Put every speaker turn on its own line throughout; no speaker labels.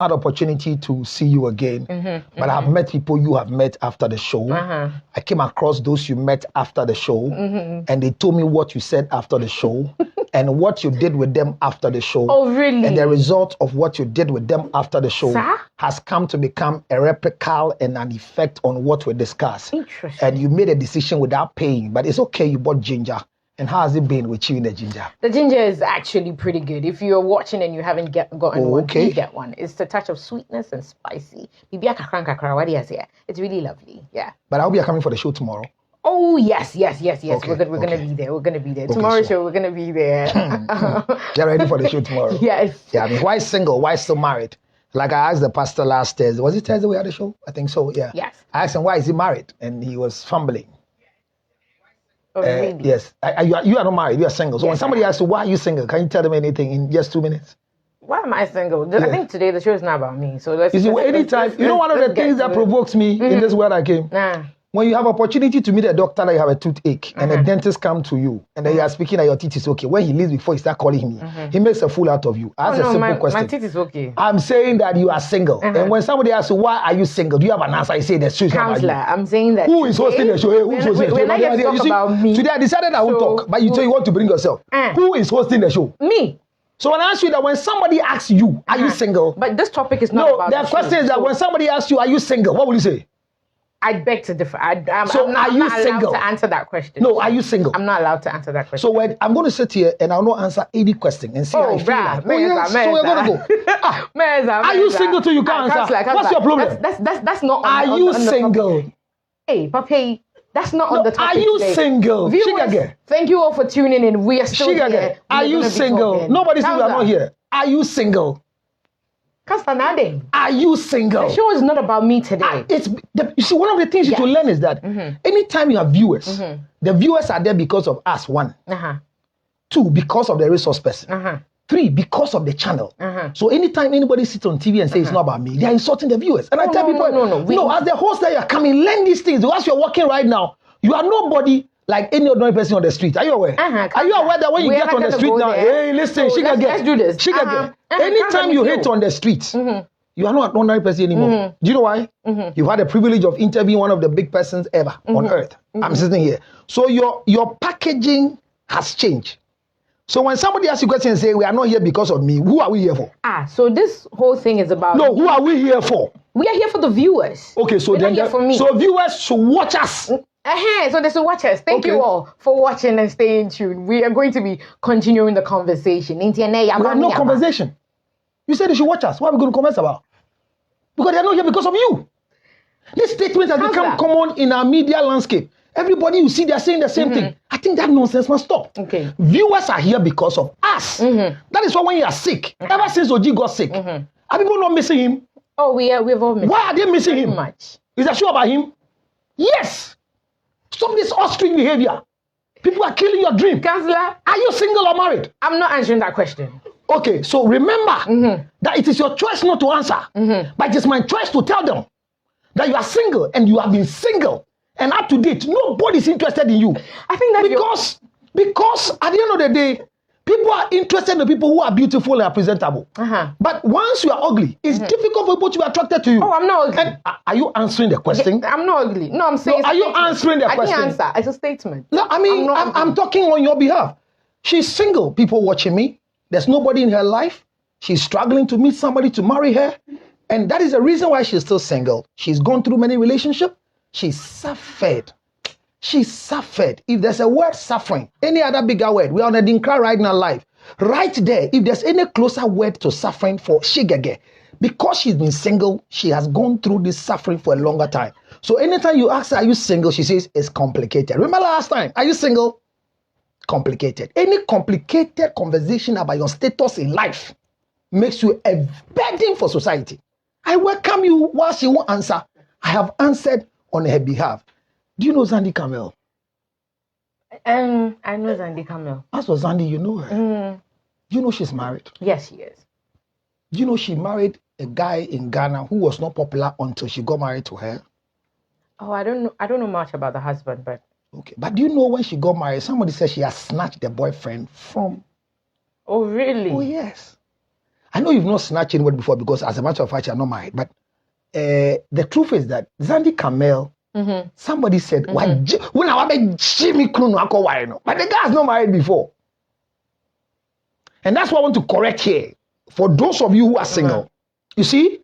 had opportunity to see you again, but I've met people you have met after the show. I came across those you met after the show, and they told me what you said after the show, and what you did with them after the show.
Oh, really?
And the result of what you did with them after the show has come to become a replica and an effect on what we discussed.
Interesting.
And you made a decision without paying, but it's okay, you bought ginger. And how has it been with you in the ginger?
The ginger is actually pretty good. If you're watching and you haven't gotten one, you get one. It's a touch of sweetness and spicy. It's really lovely. Yeah.
But I hope you're coming for the show tomorrow.
Oh, yes.
Okay,
We're gonna be there. We're gonna be there. Tomorrow's show, we're gonna be there.
Get ready for the show tomorrow.
Yes.
Yeah, I mean, why single? Why still married? Like I asked the pastor last Thursday. Was it Thursday we had the show? I think so, yeah.
Yes.
I asked him, why is he married? And he was fumbling.
Oh, really?
Yes. You are not married. You are single. So when somebody asks you, why are you single? Can you tell them anything in just 2 minutes?
Why am I single? I think today the show is not about me. So let's.
You see, anytime, you know, one of the things that provokes me in this world I came. When you have opportunity to meet a doctor that you have a toothache and a dentist come to you and then you are speaking that your teeth is okay. When he leaves before he start calling me, he makes a fool out of you. Ask a simple question.
My teeth is okay.
I'm saying that you are single. And when somebody asks you, why are you single? Do you have an answer? I say the truth.
Counselor, I'm saying that.
Who is hosting the show? Who's hosting the show?
When I get to talk about me.
Today I decided I won't talk, but you say you want to bring yourself. Who is hosting the show?
Me.
So when I ask you that when somebody asks you, are you single?
But this topic is not about
the question is that when somebody asks you, are you single? What will you say?
I beg to differ. I'm not
single?
allowed to answer that question.
No, are you single?
I'm not allowed to answer that question.
So when I'm going to sit here and I'll not answer any question and see how you feel. Like, so we're going to go. Are you single till you can't answer? What's your problem?
That's not.
Are you single?
Hey, Papi, that's not on the topic.
Are you single?
Viewers, thank you all for tuning in. We are still here.
Are you single? Nobody says we are not here. Are you single? Are you single?
The show is not about me today.
You see, one of the things you should learn is that anytime you have viewers, the viewers are there because of us, one. 2, because of the resource person. 3, because of the channel. So anytime anybody sits on TV and says it's not about me, they are insulting the viewers. And I tell people, no, as the host that you are coming, learn these things. Because you're working right now, you are nobody like any ordinary person on the street. Are you aware? Are you aware that when you get on the street now, hey, listen, let's do this. Anytime you hit on the street, you are not an ordinary person anymore. Do you know why? You've had the privilege of interviewing one of the big persons ever on earth. I'm sitting here. So your packaging has changed. So when somebody asks you a question and say, we are not here because of me, who are we here for?
So this whole thing is about...
No, who are we here for?
We are here for the viewers.
Okay, so then... So viewers should watch us.
So they should watch us. Thank you all for watching and staying tuned. We are going to be continuing the conversation. We have
no conversation. You said they should watch us. What are we going to converse about? Because they're not here because of you. This statement has become common in our media landscape. Everybody you see, they're saying the same thing. I think that nonsense must stop.
Okay.
Viewers are here because of us. That is why when you are sick, ever since Oji got sick, are people not missing him?
Oh, we've all missed him.
Why are they missing him?
Much.
Is that sure about him? Yes. Stop this ostrich behavior. People are killing your dream.
Counselor,
are you single or married?
I'm not answering that question.
Okay, so remember that it is your choice not to answer, but it is my choice to tell them that you are single and you have been single and up to date. Nobody's interested in you. I think that because at the end of the day, people are interested in the people who are beautiful and presentable. But once you are ugly, it's difficult for people to be attracted to you.
Oh, I'm not ugly.
And are you answering the question?
Okay, I'm not ugly. No, I'm saying.
No, are you answering the question?
I didn't answer. It's a statement.
No, I mean, I'm talking on your behalf. She's single. People watching me. There's nobody in her life. She's struggling to meet somebody to marry her. And that is the reason why she's still single. She's gone through many relationships. She's suffered. She suffered. If there's a word suffering, any other bigger word, we are on a dinkra right now live. Right there, if there's any closer word to suffering for Shigege, because she's been single, she has gone through this suffering for a longer time. So anytime you ask her, are you single? She says, it's complicated. Remember last time, are you single? Complicated. Any complicated conversation about your status in life makes you a burden for society. I welcome you while she won't answer. I have answered on her behalf. Do you know Xandy Kamel?
I know Xandy Kamel.
As for Xandy, you know her. Do you know she's married?
Yes, she is.
Do you know she married a guy in Ghana who was not popular until she got married to her?
Oh, I don't know much about the husband, but...
Okay, but do you know when she got married, somebody said she has snatched the boyfriend from...
Oh, really?
Oh, yes. I know you've not snatched anybody before because as a matter of fact, you're not married. But the truth is that Xandy Kamel, somebody said, why when I want Jimmy Kunu, but the guy's not married before. And that's what I want to correct here. For those of you who are single, you see,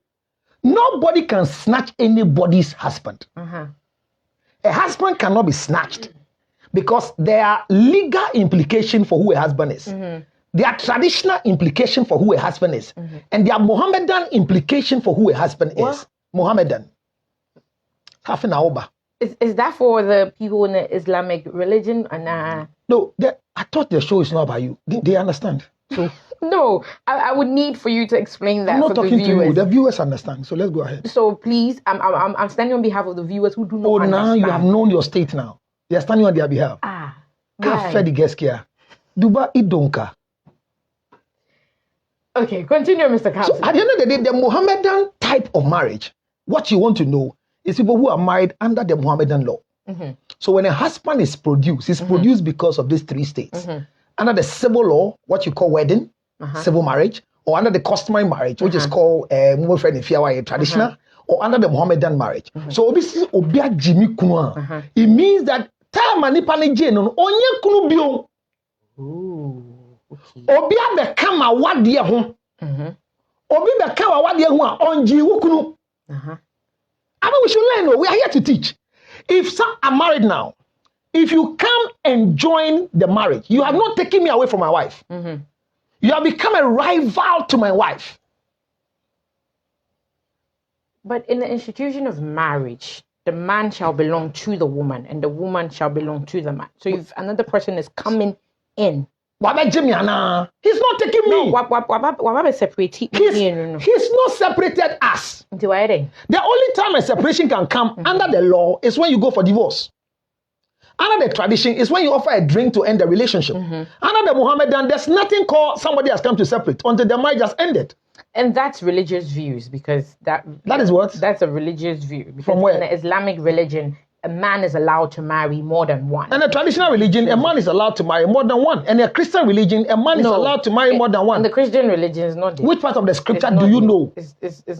nobody can snatch anybody's husband. A husband cannot be snatched because there are legal implications for who a husband is. There are traditional implications for who a husband is. And there are Mohammedan implications for who a husband is. Mohammedan. Half an hour.
Is that for the people in the Islamic religion?
No, I thought the show is not about you. They understand. So
no, I would need for you to explain that.
I'm not talking to you. The viewers understand. So let's go ahead.
So please, I'm standing on behalf of the viewers who do not understand.
Now you have known your state now. They are standing on their behalf. Duba idonka.
Okay, continue, Mr. Council.
So at the end of the day, the Mohammedan type of marriage, what you want to know is people who are married under the Mohammedan law. So when a husband is produced, it's produced because of these three states. Under the civil law, what you call wedding, civil marriage, or under the customary marriage, which is called traditional, or under the Mohammedan marriage. So obviously, obia Jimmy Kuna. It means that time manipani jeno onye kunu bio. Obia be kama wadie ho. Obi be kama wadie ho a onji wukunu. I mean, we should learn. We are here to teach. If some are married now, if you come and join the marriage, you have not taken me away from my wife. You have become a rival to my wife.
But in the institution of marriage, the man shall belong to the woman and the woman shall belong to the man. So if another person is coming in,
he's not taking me. He's not separated us. The only time a separation can come under the law is when you go for divorce. Under the tradition is when you offer a drink to end the relationship. Under the Mohammedan, there's nothing called somebody has come to separate until the marriage has ended.
And that's religious views because that
is what?
That's a religious view. Because
from where?
In the Islamic religion, a man is allowed to marry more than one.
And a traditional religion, a man is allowed to marry more than one. And a Christian religion, a man is allowed to marry more than one.
And the Christian religion is not there.
Which part of the scripture do you know?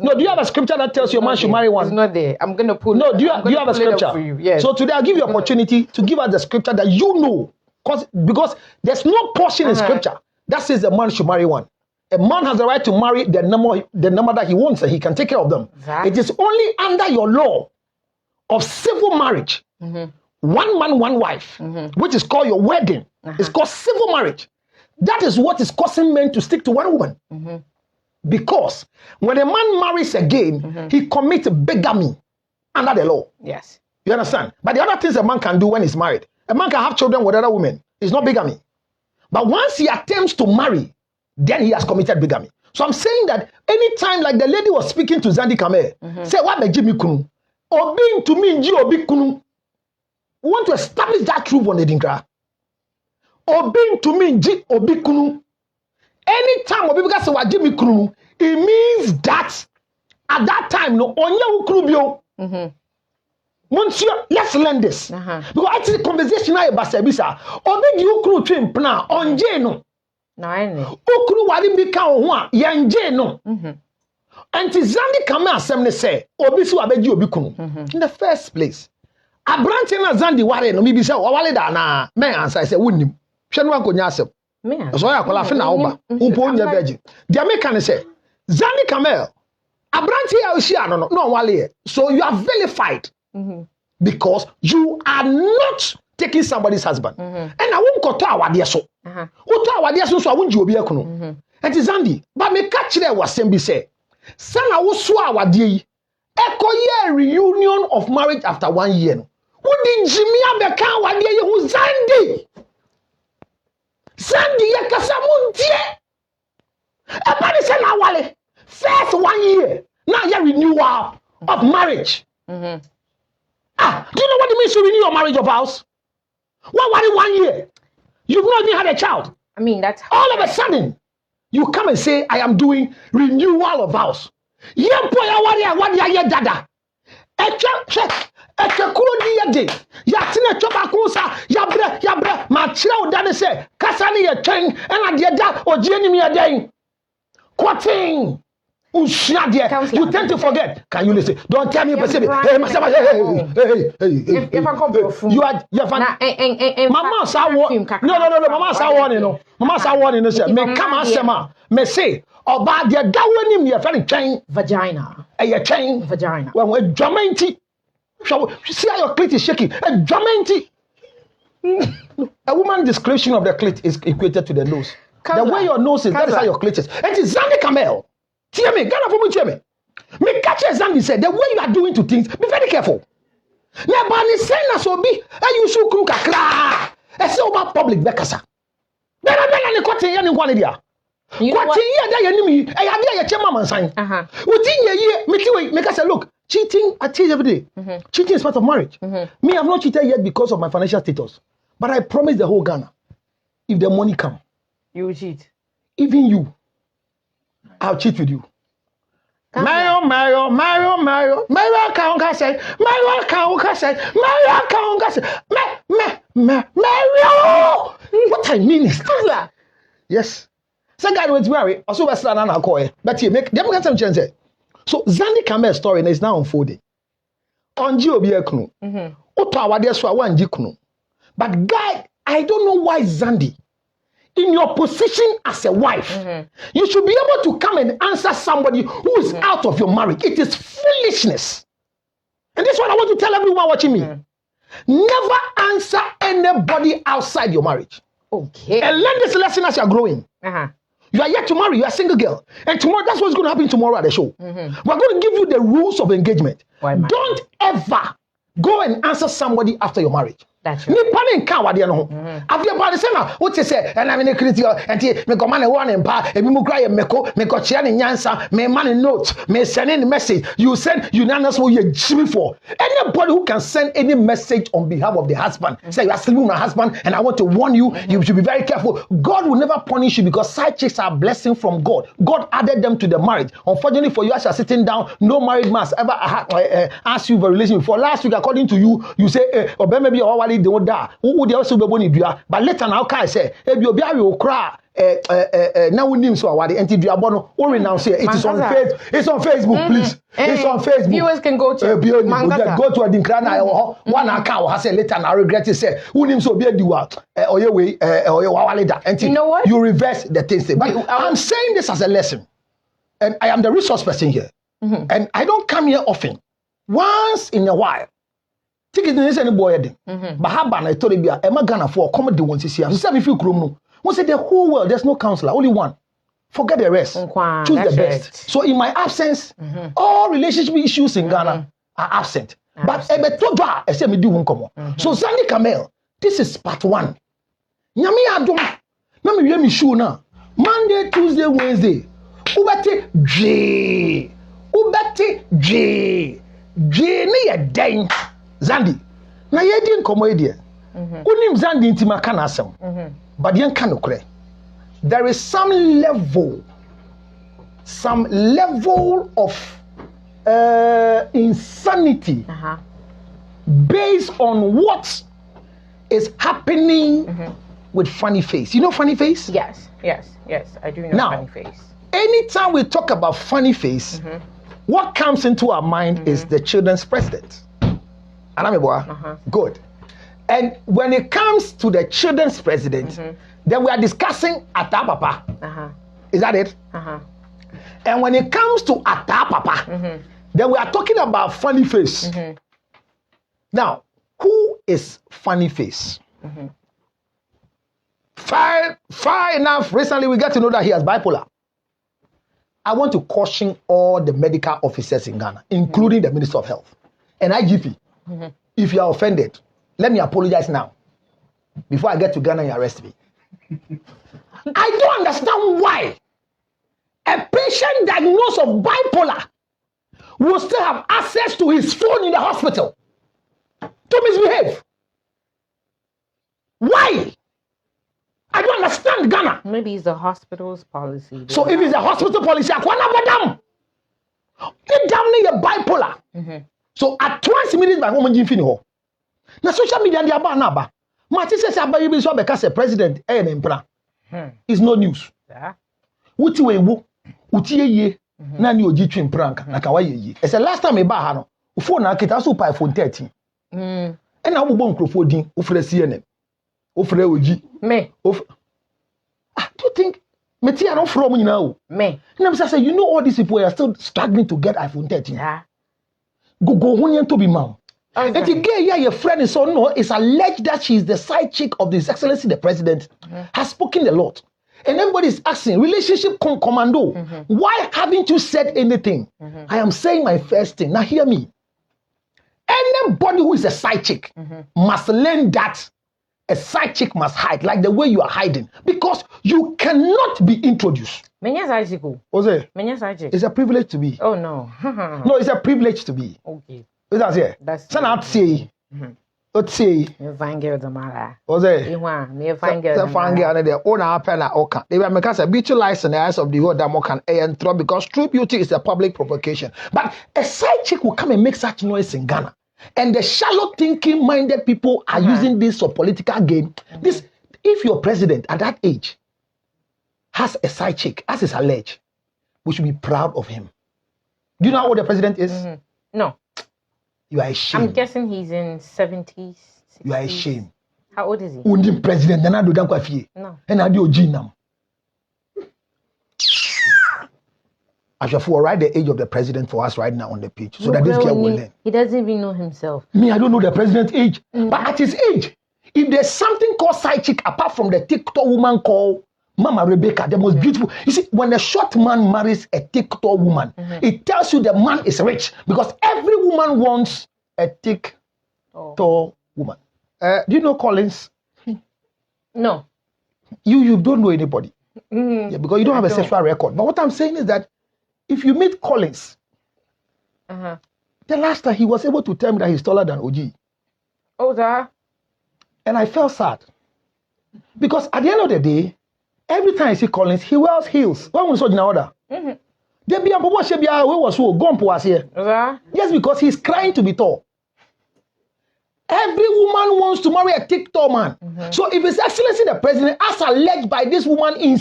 No,
do you have a scripture that tells you a man should marry one?
It's not there. I'm going to pull
do you have a scripture?
For you. Yes.
So today I'll give you opportunity to give us the scripture that you know. Because there's no portion in scripture that says a man should marry one. A man has the right to marry the number that he wants and he can take care of them. Exactly. It is only under your law of civil marriage, one man, one wife, which is called your wedding. It's called civil marriage. That is what is causing men to stick to one woman. Because when a man marries again, he commits bigamy under the law.
Yes.
You understand? But the other things a man can do when he's married, a man can have children with other women. It's not bigamy. But once he attempts to marry, then he has committed bigamy. So I'm saying that anytime, like the lady was speaking to Xandy Kamel, say, what be Jimmy Kunu? Or being to me, G Obi Kunu. We want to establish that truth on the Dinkra. Or being to me, G Obi Kunu. Anytime Obi say what Jimmy Kunu, it means that at that time, no, Onya Ukrubio. Monsieur, let's learn this. Because actually, the conversation I about Sabisa, Obi you crew twin plan on Jeno.
No, I know.
Okru wadi bika onwa yanje no. And Xandy Kamel assembly say obi si wabeji obi kunu. In the first place, abrante na Xandy ware no bibi say wale da na men answer say wonnim. Hwe no akonya asem.
Me.
So ya kola fe na oba. Umpo onye beji. Dia me kan say Xandy Kamel abrante ya oshia no wale. So you are vilified. Because you are not taking somebody's husband. And I won't go to our dear so. Uto our dear so I won't you be a kuno. And Xandy, but me catch there was Sembi say. Sana wo so our dear. Echo year reunion of marriage after 1 year. Who did Jimmy Abeka wa dear you Xandy? Xandy yakasamuntie. Everybody say na wale. First 1 year. Now year renewal of marriage. Do you know what it means to renew your marriage of vows? What 1 year? You've not even had a child.
I mean, that's
all of a sudden you come and say, I am doing renewal of vows. Dada. Yatina choba kunsa yabre machira udane say kasani ye tweng and adieda ojieni mi aden. Quoting. You tend to forget. Can you listen? Don't tell me, hey, you are Mama Sawa. No. Mama Sawa, you know. Mama Sawa, you know. Me come and say, me say, about the governing your friend chain
vagina.
A chain
vagina.
When we're drumming, see how your clit is shaking. A drumming. A woman's description of the clit is equated to the nose. The way your nose is, that is how your clit is. It is Xandy Kamel. Hear me, Ghana for me, hear me. Me catch Xandy said, the way you are doing to things, be very careful. Now, Bani send us obi, and you should cook a cra. I say about public bekasa. Then I ni kwati ya ni kwani dia. Kwati ya da ya ni mi, I have ya chema man sign. Within ye, make us say, look, cheating, I tell you every day. Cheating is part of marriage. Me, I've not cheated yet because of my financial status. But I promise the whole Ghana, if the money come,
you will cheat.
Even you, I'll cheat with you. Mario, Kaunga said, Mario. What I mean is, yes. Some guy went to marry, also was an anakoi, but he make them get some chance. So Xandy Kamel's story is now unfolding. On Jobia Knu, Ottawa, there's one Jiknu. But guy, I don't know why Xandy, in your position as a wife, you should be able to come and answer somebody who is out of your marriage. It is foolishness. And this is what I want to tell everyone watching me. Never answer anybody outside your marriage.
Okay.
And learn this lesson as you are growing. You are yet to marry, you are a single girl. And tomorrow, that's what's going to happen tomorrow at the show. We're going to give you the rules of engagement. Don't ever go and answer somebody after your marriage.
That's right.
Me panin ka wade no. After about the same, what you say, and I'm in a critical, and me command a one and pa, and me cry and me ko chia ni nyansa, me man note, me send any message. You send unanimous what you Jimmy for. Anybody who can send any message on behalf of the husband, say you are sleeping with my husband, and I want to warn you, you should be very careful. God will never punish you because side chicks are a blessing from God. God added them to the marriage. Unfortunately for you, as you are sitting down, no married man has ever asked you for a relation before. Last week, according to you, you say, or maybe already they would die. Who also be born but later now can say, if you be a cry, now we name so award and you are born or renounce it. It's on Facebook. It's on Facebook, please. It's on Facebook.
Viewers can go to
go to a Dinkrana one account has said later now regret it say who name so be a doer or your way or your wallet and
you know what?
You reverse the things. But I'm saying this as a lesson, and I am the resource person here, and I don't come here often. Once in a while. Ticket is any boy, but how about I told you, Emma Ghana for comedy once this year. So, say if you no, once the whole world, there's no counselor, only one. Forget the rest. Choose the best. So, in my absence, all relationship issues in Ghana are absent. But I say me do one come on. So, Xandy Kamel, this is part one. Nyami adom, na me we me show na. Monday, Tuesday, Wednesday. Ubate J ni ye den. Xandy, na ye di nkomo e unim Xandy intima ka na asem. But yen ka no kure. There is some level of insanity based on what is happening with Funny Face. You know Funny Face?
Yes, I do know Funny Face.
Anytime we talk about Funny Face, what comes into our mind is the children's president. Good. And when it comes to the children's president, then we are discussing Atapapa. Is that it? And when it comes to Atapapa, then we are talking about Funny Face. Now, who is Funny Face? Far enough, recently we get to know that he has bipolar. I want to caution all the medical officers in Ghana, including the Minister of Health and IGP. If you are offended, let me apologize now. Before I get to Ghana, you arrest me. I don't understand why a patient diagnosed of bipolar will still have access to his phone in the hospital to misbehave. Why? I don't understand Ghana.
Maybe it's the hospital's policy.
So if it's a hospital policy, I can't have it down near bipolar. So at twice minutes by woman Jim Finho. Now social media they are naba. Martin says about you because the president is no news. What you utie ye na ni oji twin prank na ka wa ye. It's the last time e ba ha no. Phone na kita so pa iPhone 13. And na wo bo nkrofo din, wo frɛ CNN. Wo frɛ oji.
Me.
Do you think Metia no from you now?
Me.
And I'm saying, you know all these people are still struggling to get iPhone 13.
Yeah.
Go hunyan to be mom. And the gay your friend is so no, it's alleged that she is the side chick of His Excellency the President, has spoken a lot. And everybody is asking, relationship commando, why haven't you said anything? I am saying my first thing. Now hear me. Anybody who is a side chick must learn that a side chick must hide, like the way you are hiding, because you cannot be introduced. It's a privilege to be.
Oh no.
No, it's a privilege to be.
Okay.
That's it.
That's
not say. Let's say.
You find girls the matter.
Was it?
You find girls.
The find girl there. Own our pen at Oka. They were because a beauty lies in the eyes of the whole Damokan and throw because true beauty is a public provocation. But a side chick will come and make such noise in Ghana. And the shallow thinking minded people are using this for political gain. This, if your president at that age has a side chick, as is alleged, we should be proud of him. Do you know how old the president is?
No.
You are ashamed.
I'm guessing he's in 70s. 60s.
You are ashamed.
How old is he?
Undi president, no. And I do Jinam. I shall write the age of the president for us right now on the page so that this girl will learn.
He doesn't even know himself.
Me, I don't know the president's age. But at his age, if there's something called side chick apart from the TikTok woman called Mama Rebecca, the most beautiful. You see, when a short man marries a TikTok woman, it tells you the man is rich because every woman wants a TikTok woman. Do you know Collins?
No.
You don't know anybody. Yeah, because you don't have a sexual record. But what I'm saying is that if you meet Collins, the last time he was able to tell me that he's taller than OG.
Oh, that?
And I felt sad. Because at the end of the day, every time I see Collins, he wears heels. Why was in order? Yes, because he's crying to be tall. Every woman wants to marry a TikTok man. So if His Excellency the President, as alleged by this woman, any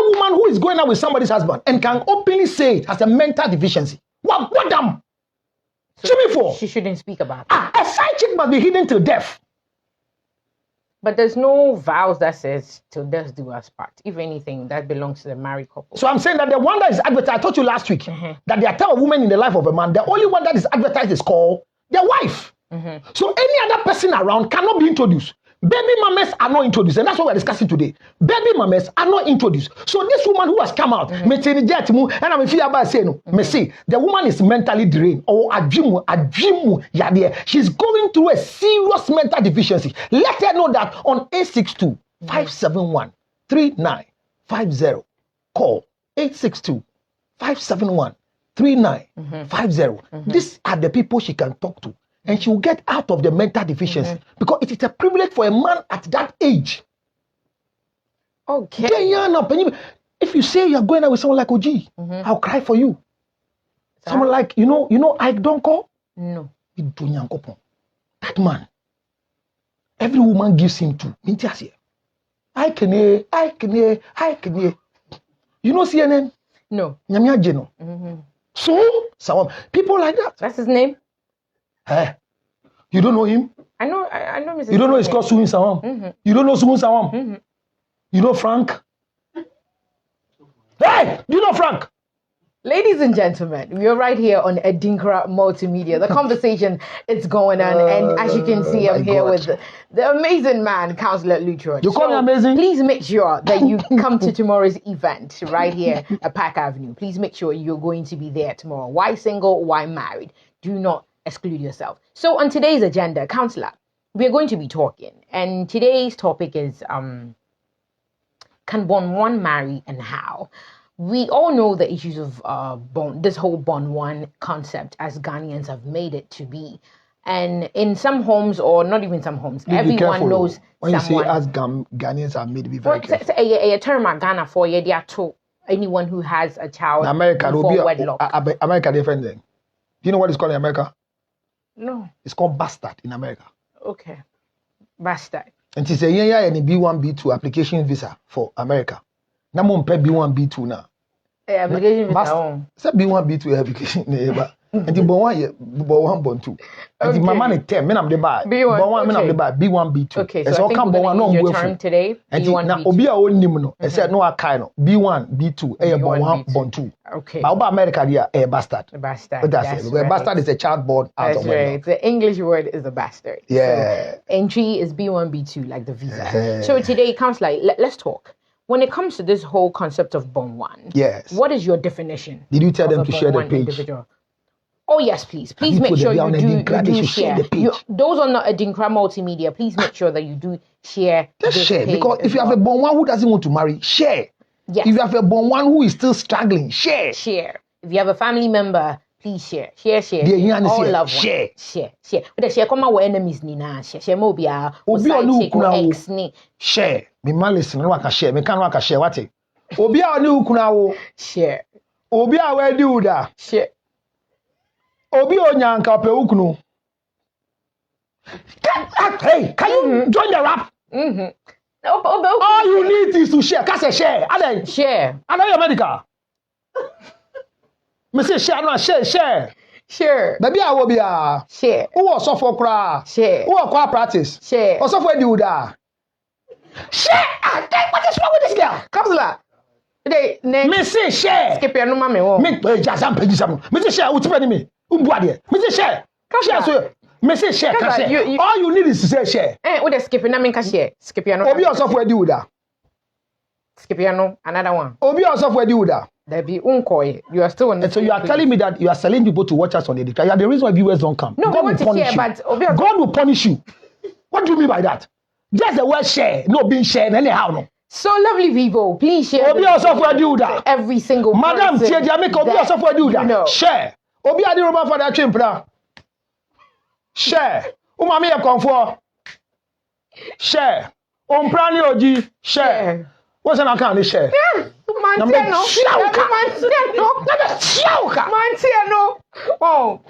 woman who is going out with somebody's husband and can openly say it has a mental deficiency. What damn?
So she shouldn't speak about it.
A side chick must be hidden till death.
But there's no vows that says till death do us part. If anything, that belongs to the married couple. So
I'm saying that the one that is advertised, I told you last week, that there are 10 women in the life of a man. The only one that is advertised is called their wife. So any other person around cannot be introduced. Baby mamas are not introduced, and that's what we're discussing today. Baby mamas are not introduced. So this woman who has come out, and I'm saying, the woman is mentally drained, or she's going through a serious mental deficiency. Let her know that on 862-571-3950, call 862-571-3950. These are the people she can talk to. And she will get out of the mental deficiency because it is a privilege for a man at that age.
Okay.
If you say you're going out with someone like OG, I'll cry for you. Someone like, you know Ike Donko?
No.
That man, every woman gives him to. I can. You know CNN?
No.
So, some people like that.
That's his name?
You don't know him?
I know Mr.
You don't know it's called Suwin Sawam? You don't know Suwin Sawam? You know Frank? Hey! Do you know Frank?
Ladies and gentlemen, we are right here on Edinkra Multimedia. The conversation is going on, and as you can see, I'm here with the amazing man, Councillor Luchron.
You call me amazing?
Please make sure that you come to tomorrow's event right here at Park Avenue. Please make sure you're going to be there tomorrow. Why single? Why married? Do not exclude yourself. So on today's agenda, Councillor, we're going to be talking, and today's topic is can Bon One marry and how? We all know the issues of this whole Bon One concept as Ghanaians have made it to be. And in some homes, or not even some homes, everyone knows
when
someone.
You say as Ghanaians have made it, be very careful.
A term at Ghana for to anyone who has a child
in America,
before wedlock.
America different thing. Do you know what it's called in America?
No.
It's called bastard in America.
Okay. Bastard.
And it's a B1, B2 application visa for America. Now, B1, B2 now.
Application visa.
Say B1 B2 application neighbor. And the B1 B2. And the mama ne 10 men am the buy. B1 men am the buy B1 B2.
Okay, so I think we're going to use your term today. B1
B2. Obi a onim no. I said no akai no. B1 B2 B1 B2.
Okay.
But over America there a bastard.
A bastard.
But that's it. A bastard is a child born out
that's
of wedlock.
right. The English word is a bastard.
Yeah.
So entry is B1 B2 like the visa. So today it comes like let's talk. When it comes to this whole concept of Bond 1,
yes.
What is your definition?
Did you tell them to share the page?
Individual? Oh yes, please. Please make sure you do share. Those on the Adinkra Multimedia, please make sure that you do share.
Just share, because if you have a Bond 1 who doesn't want to marry, share.
Yes.
If you have a Bond 1 who is still struggling, share.
Share. If you have a family member, please share. Share. All loved ones. Share. But share come our enemies nina. Share mo bia.
Obi onu kuna wo. Share. Me man listen no aka share. Me kan no aka share what? Obi a onu kuna wo.
Share.
Obi a we di uda.
Share.
Obi onyanka pe ukunu. Hey, can you join the rap? All you need is to share. Can say share.
Share.
I know your medical. Me say share no share.
Share.
Baby I will be a
share.
Who was so for cry?
Share.
Who are qua practice?
Share.
Also for do that. Share. What is wrong with this girl?
Kapsula. Today,
me say share.
Skip your no mama wo.
Me jazam page sam. Me say share. Uti me. Umbu ade. Me say share. Share so. Me say share. All you need is to say share.
What the skip na me can share. Skip your no.
Obi also for do that.
Skip your no. Another one.
Obi also for do that.
There be unkoy. You are still on the.
And so you are telling me that you are selling people to watch us on the decline. You are the reason why viewers don't come.
No,
God
will punish you. But
God will punish you. What do you mean by that? Just the word share, no being shared anyhow. No.
So lovely people, please share.
Obi also for do that.
Every single
Madam Tiadia make Obi also for do that.
You know.
Share. Obi adi roba for that chimpra. Share. Umami e comfort. Share. Omprani oji. Share. What's an account? Share.
Mantiano. Oh,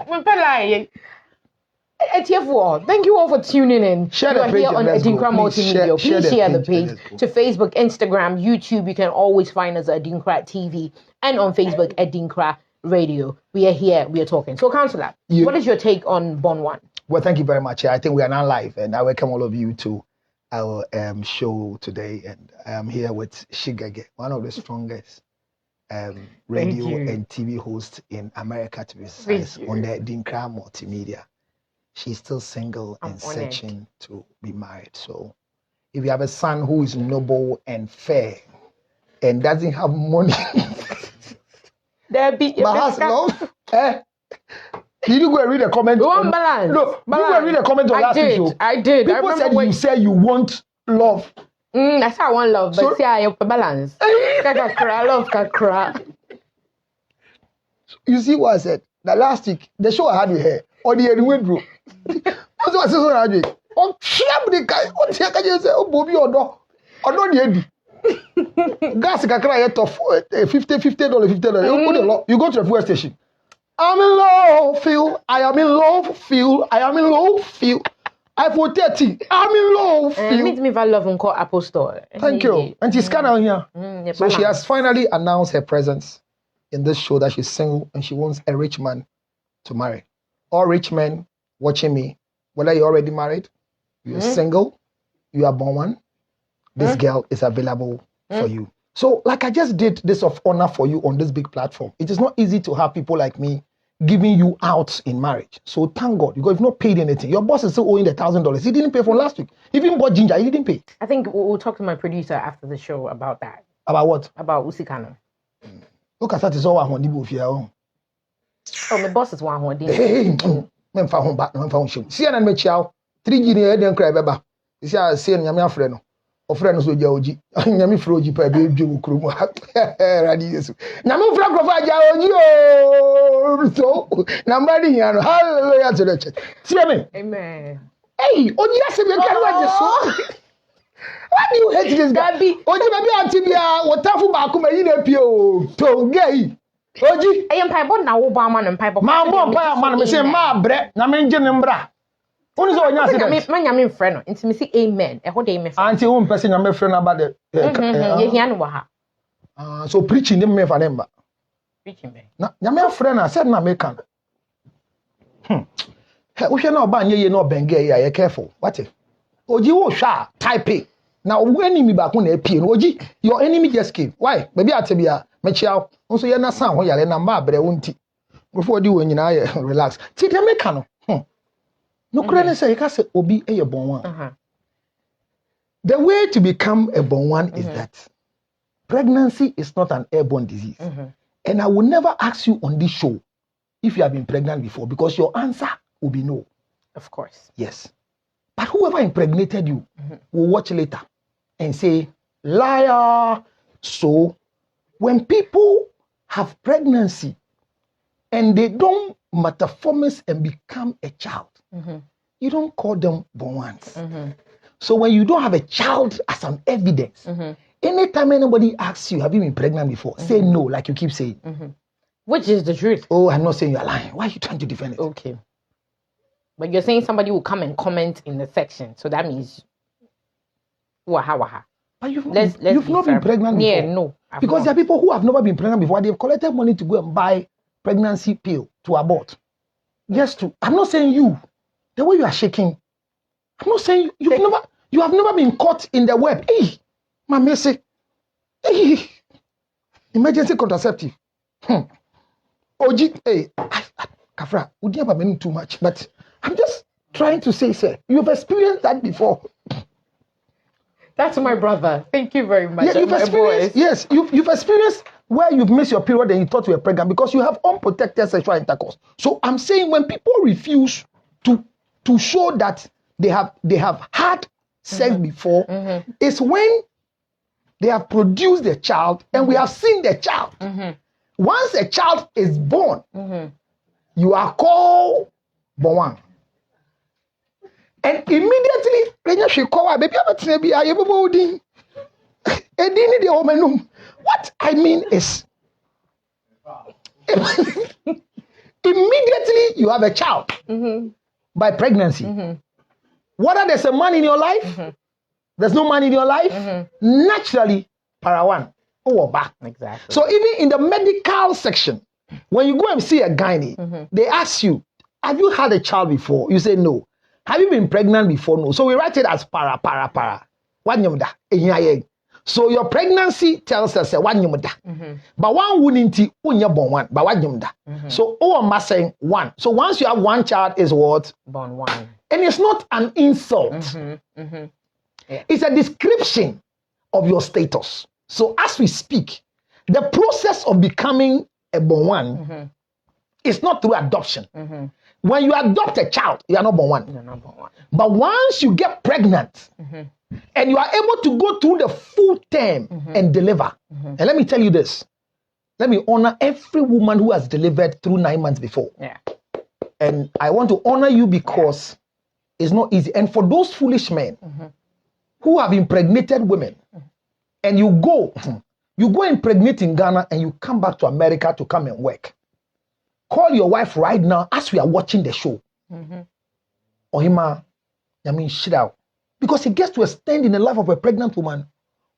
thank you all for tuning in.
Share
you are
the
here on Adinkra Multimedia. Please share the page
to
Facebook, Instagram, YouTube. You can always find us at Adinkra TV and on Facebook, Adinkra Radio. We are here. We are talking. So, Councillor, what is your take on Bond 1?
Well, thank you very much. I think we are now live, and I welcome all of you to our show today. And I am here with Shigege, one of the strongest radio and TV hosts in America, to be precise, on the Adinkra Multimedia. She's still single and searching to be married. So if you have a son who is noble and fair and doesn't have money,
there be
love. Did you go and read the comment?
Balance.
No, you go and read the comment on last show.
I did.
People said you said you want love.
That's how I want love, but see, I have balance. Love kakra.
You see what I said? The last week, the show I had with her, or the anyway drew. That's what I said on radio. Oh, the guy, oh, the say, oh, Bobby, or no, the Eddie. Gas kakra yet of $50. You go to the fuel station. I'm in love, Phil. I am in love, Phil. I am in love, Phil. iPhone 30. I'm in love, Phil.
Meet me if I love and call Apple Store.
Thank you. And she's kind of here. So she has finally announced her presence in this show that she's single and she wants a rich man to marry. All rich men watching me, whether you're already married, you're single, you are born one, this girl is available for you. So, like I just did this of honor for you on this big platform. It is not easy to have people like me giving you out in marriage. So thank God, because you've not paid anything. Your boss is still owing the $1,000. He didn't pay for last week. He even bought ginger. He didn't pay.
I think we'll talk to my producer after the show about that.
About what?
About Usikano.
Look at that. It's all I want to do.
Oh, my boss is one who did.
Hey, men found home back. Men found him. See, and me chow. 3G near then cry, baba. You see, I say, Yamia friend. Or friends with Joji. Yami Froji, baby, Jim Krum. Radius. Namu Franco Joji. So, Namadi here. Hallelujah to the church. See me?
Amen.
Hey, oh, yes, you can watch this. Why do you hate this guy? Oh, you may be Antibia, what Tafu Bakuma in a pio. To gay. Oji.
I am Pipe now, Obama and Pipe.
Mamma, man, say, Ma, Brett, Namin Bra. What is all your
man, friend? Intimacy, amen. A whole amen.
Auntie, one person, I'm a friend about the.
So
So preaching them for them.
Speaking me.
Na nyame friend I said na make can. We shall not ban ye no benge ya careful. What it? Oji wo sha type it. Now enemy back on a pin. Oji, your enemy just came. Why? Maybe I tell you, Michelle, also you're not sound when you're in a map, before you when you relax. See the mechano. No credit say you can say obi a bon one. The way to become a bon one is that pregnancy is not an airborne disease. And I will never ask you on this show if you have been pregnant before, because your answer will be no.
Of course.
Yes. But whoever impregnated you will watch later and say, liar. So when people have pregnancy and they don't metamorphose and become a child, you don't call them born ones. So when you don't have a child as an evidence, anytime anybody asks you, have you been pregnant before? Say no, like you keep saying.
Which is the truth.
Oh, I'm not saying you're lying. Why are you trying to defend it?
Okay. But you're saying somebody will come and comment in the section. So that means waha.
But you've not been pregnant before.
Yeah, no.
Because there are people who have never been pregnant before. They've collected money to go and buy pregnancy pill to abort. Just to. I'm not saying you. The way you are shaking. I'm not saying you have never been caught in the web. Hey, my message. Hey, emergency contraceptive. Oji, hey, Kafra, would you ever been too much? But I'm just trying to say, sir, you've experienced that before.
That's my brother. Thank you very much.
Yeah, you've experienced where you've missed your period and you thought you were pregnant because you have unprotected sexual intercourse. So I'm saying when people refuse to show that they have had sex before, it's when they have produced the child and we have seen the child. Once a child is born, you are called born. And immediately, when you call baby, what I mean is, immediately you have a child by pregnancy. Whether there's a man in your life, there's no man in your life, naturally, para one.
Exactly.
So even in the medical section, when you go and see a gynae, they ask you, have you had a child before? You say no. Have you been pregnant before? No. So we write it as para. So your pregnancy tells us one yumda. But one wouldn't unya born one, but one yumda. So all am saying one. So once you have one child is what?
Born one.
And it's not an insult.
Yeah.
It's a description of your status. So as we speak, the process of becoming a born one is not through adoption. When you adopt a child, you are not born one.
You're not born one.
But once you get pregnant and you are able to go through the full term and deliver, and let me tell you this, let me honor every woman who has delivered through 9 months before.
Yeah.
And I want to honor you because it's not easy. And for those foolish men who have impregnated women, and you go impregnate in Ghana and you come back to America to come and work. Call your wife right now as we are watching the show. Ohima, I mean, shit out. Because it gets to a stand in the life of a pregnant woman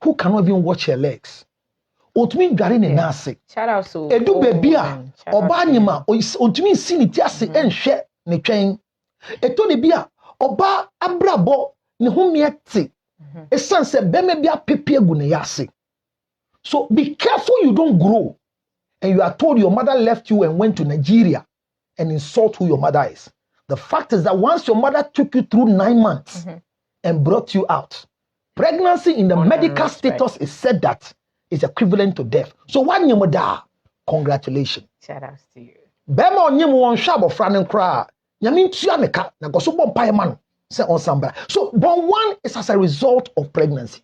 who cannot even watch her legs. Otumi dware ne nase.
Shout out to
Edu baby a oba nyima otumi si ne ti ase enhwe ne twen. Eto ne bia oba abrabo ne ho miete. Esan se beme bia pepe egu ne yase. So be careful you don't grow and you are told your mother left you and went to Nigeria and insult who your mother is. The fact is that once your mother took you through 9 months and brought you out, pregnancy in the medical status is said that is equivalent to death. So one year, congratulations.
Shout out to you.
Bema onyem won shabo franen kra. Nyame ntua meka na go so bom pae ma no say on samba. So born one is as a result of pregnancy.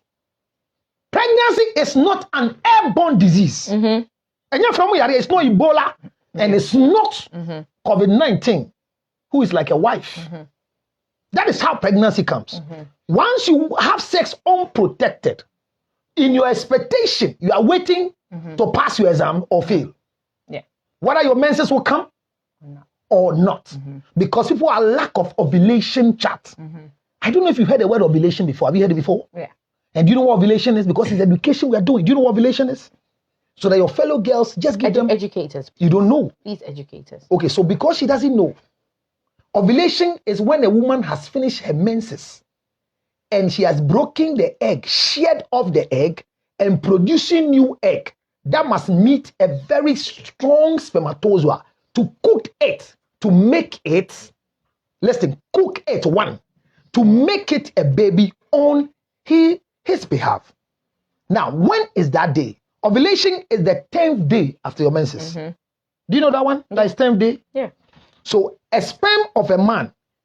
Pregnancy is not an airborne disease. And you're from here, it's not Ebola and it's not COVID-19, who is like a wife. That is how pregnancy comes. Once you have sex unprotected, in your expectation, you are waiting to pass your exam or fail.
Yeah.
Whether your menses will come or not. Because people are lack of ovulation chart. I don't know if you've heard the word ovulation before. Have you heard it before?
Yeah.
And do you know what ovulation is? Because it's education we are doing. Do you know what ovulation is? so that your fellow girls just give them.
Educators.
You don't know.
Please educate us.
Okay, so because she doesn't know, ovulation is when a woman has finished her menses and she has broken the egg, sheared off the egg, and producing new egg. That must meet a very strong spermatozoa to cook it, to make it, listen, cook it to make it a baby on his behalf. Now, when is that day? Ovulation is the 10th day after your menses. Do you know that one? That is 10th day.
Yeah.
So a sperm of a man